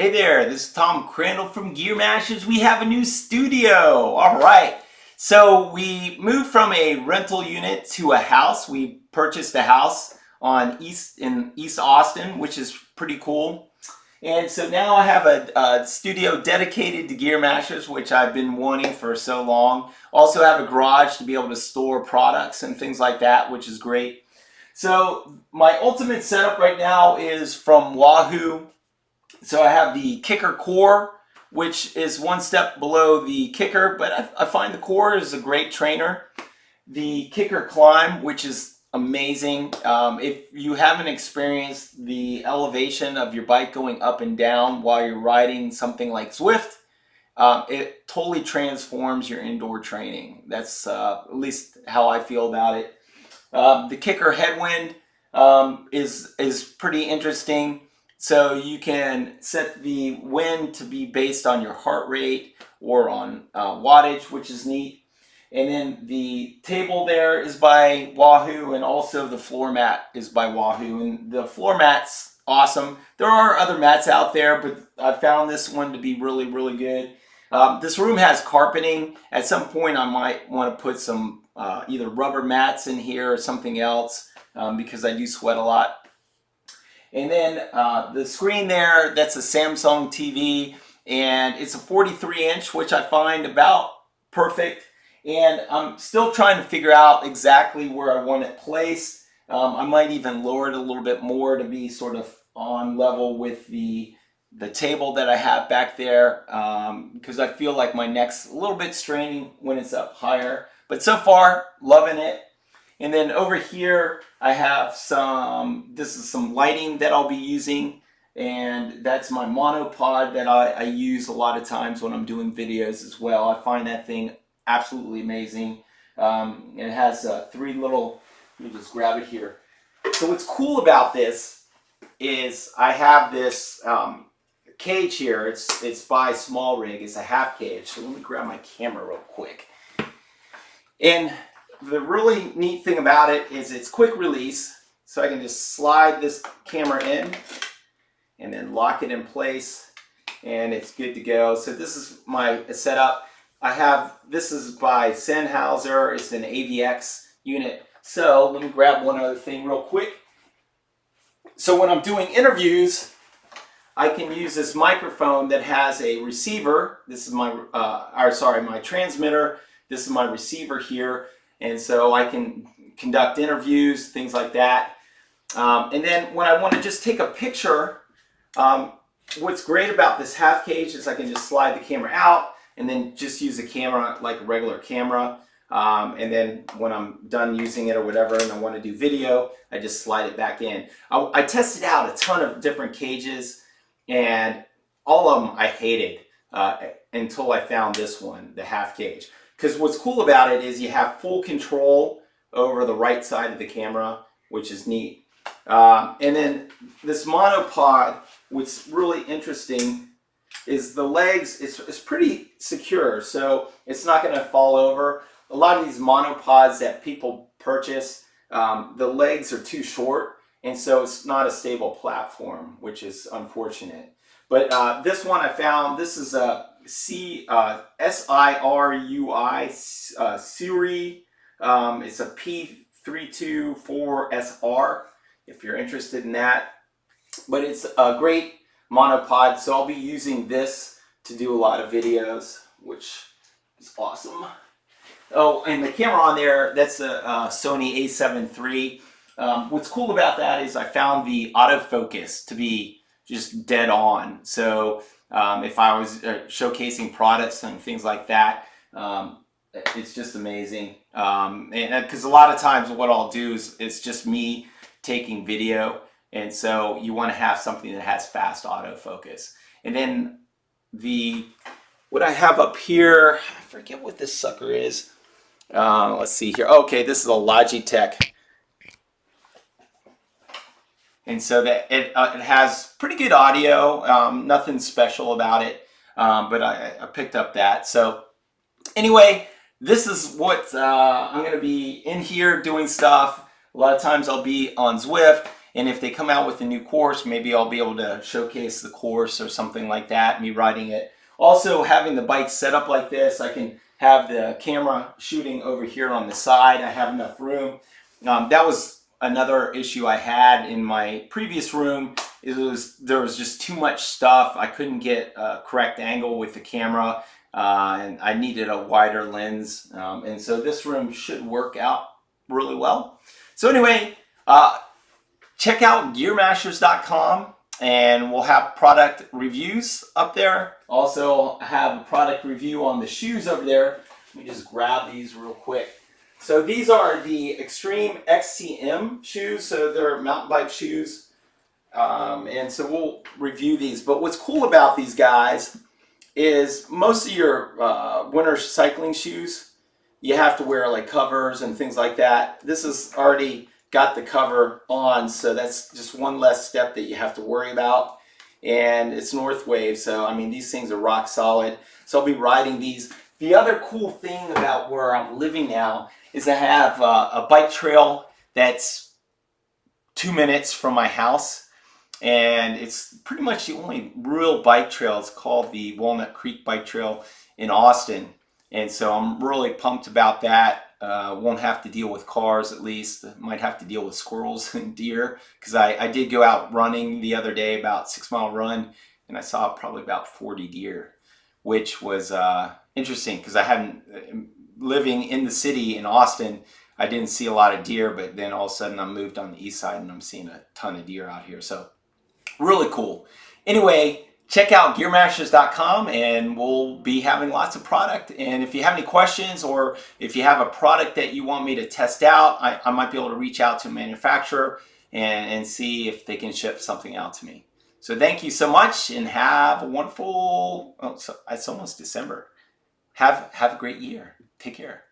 Hey there, this is Tom Crandall from Gear Mashers. We have a new studio. All right. So we moved from a rental unit to a house. We purchased a house in East Austin, which is pretty cool. And so now I have a studio dedicated to Gear Mashers, which I've been wanting for so long. Also have a garage to be able to store products and things like that, which is great. So my ultimate setup right now is from Wahoo. So I have the Kicker Core, which is one step below the Kicker, but I find the Core is a great trainer. The Kicker Climb, which is amazing. If you haven't experienced the elevation of your bike going up and down while you're riding something like Zwift, it totally transforms your indoor training. That's at least how I feel about it. The Kicker Headwind is pretty interesting. So you can set the wind to be based on your heart rate or on wattage, which is neat. And then the table there is by Wahoo, and also the floor mat is by Wahoo. And the floor mat's awesome. There are other mats out there, but I found this one to be really, really good. This room has carpeting. At some point I might want to put some either rubber mats in here or something else because I do sweat a lot. And then the screen there, that's a Samsung TV, and it's a 43-inch, which I find about perfect. And I'm still trying to figure out exactly where I want it placed. I might even lower it a little bit more to be sort of on level with the table that I have back there, because I feel like my neck's a little bit straining when it's up higher. But so far, loving it. And then over here, I have this is some lighting that I'll be using, and that's my monopod that I use a lot of times when I'm doing videos as well. I find that thing absolutely amazing. It has three little, let me just grab it here. So what's cool about this is I have this cage here. It's by Small Rig. It's a half cage. So let me grab my camera real quick. And the really neat thing about it is it's quick release, so I can just slide this camera in and then lock it in place, and it's good to go. So this is my setup. This is by Sennheiser. It's an AVX unit. So let me grab one other thing real quick. So when I'm doing interviews, I can use this microphone that has a receiver. This is my my transmitter. This is my receiver here. And so I can conduct interviews, things like that. And then when I want to just take a picture, what's great about this half cage is I can just slide the camera out and then just use the camera like a regular camera. And then when I'm done using it or whatever and I want to do video, I just slide it back in. I tested out a ton of different cages, and all of them I hated until I found this one, the half cage. Because what's cool about it is you have full control over the right side of the camera, which is neat. And then this monopod, what's really interesting is the legs, it's pretty secure, so it's not going to fall over. A lot of these monopods that people purchase, the legs are too short, and so it's not a stable platform, which is unfortunate. But this one I found, this is a SIRUI Siri. It's a P324SR if you're interested in that. But it's a great monopod, so I'll be using this to do a lot of videos, which is awesome. Oh, and the camera on there, that's a Sony a7 III. What's cool about that is I found the autofocus to be just dead on. So if I was showcasing products and things like that, it's just amazing. And because a lot of times what I'll do is it's just me taking video, and so you want to have something that has fast autofocus. And then what I have up here, I forget what this sucker is. Let's see here. Okay, this is a Logitech. And so that it has pretty good audio, nothing special about it, but I picked up that. So anyway, this is what I'm going to be in here doing stuff. A lot of times I'll be on Zwift, And if they come out with a new course, maybe I'll be able to showcase the course or something like that, me riding it. Also, having the bike set up like this, I can have the camera shooting over here on the side. I have enough room. That was another issue I had in my previous room. There was just too much stuff. I couldn't get a correct angle with the camera, and I needed a wider lens. And so this room should work out really well. So anyway, check out gearmashers.com, and we'll have product reviews up there. Also have a product review on the shoes over there. Let me just grab these real quick. So these are the Extreme XCM shoes. So they're mountain bike shoes. And so we'll review these. But what's cool about these guys is most of your winter cycling shoes, you have to wear like covers and things like that. This has already got the cover on, so that's just one less step that you have to worry about. And it's Northwave, so I mean these things are rock solid. So I'll be riding these. The other cool thing about where I'm living now is I have a bike trail that's 2 minutes from my house. And it's pretty much the only real bike trail. It's called the Walnut Creek Bike Trail in Austin. And so I'm really pumped about that. Won't have to deal with cars, at least. Might have to deal with squirrels and deer, because I did go out running the other day, about 6-mile run, and I saw probably about 40 deer, which was interesting because I hadn't, living in the city in Austin, I didn't see a lot of deer, but then all of a sudden I moved on the east side and I'm seeing a ton of deer out here. So really cool. Anyway, check out gearmashers.com, and we'll be having lots of product. And if you have any questions, or if you have a product that you want me to test out, I might be able to reach out to a manufacturer and see if they can ship something out to me. So thank you so much, and have a wonderful, it's almost December. Have a great year. Take care.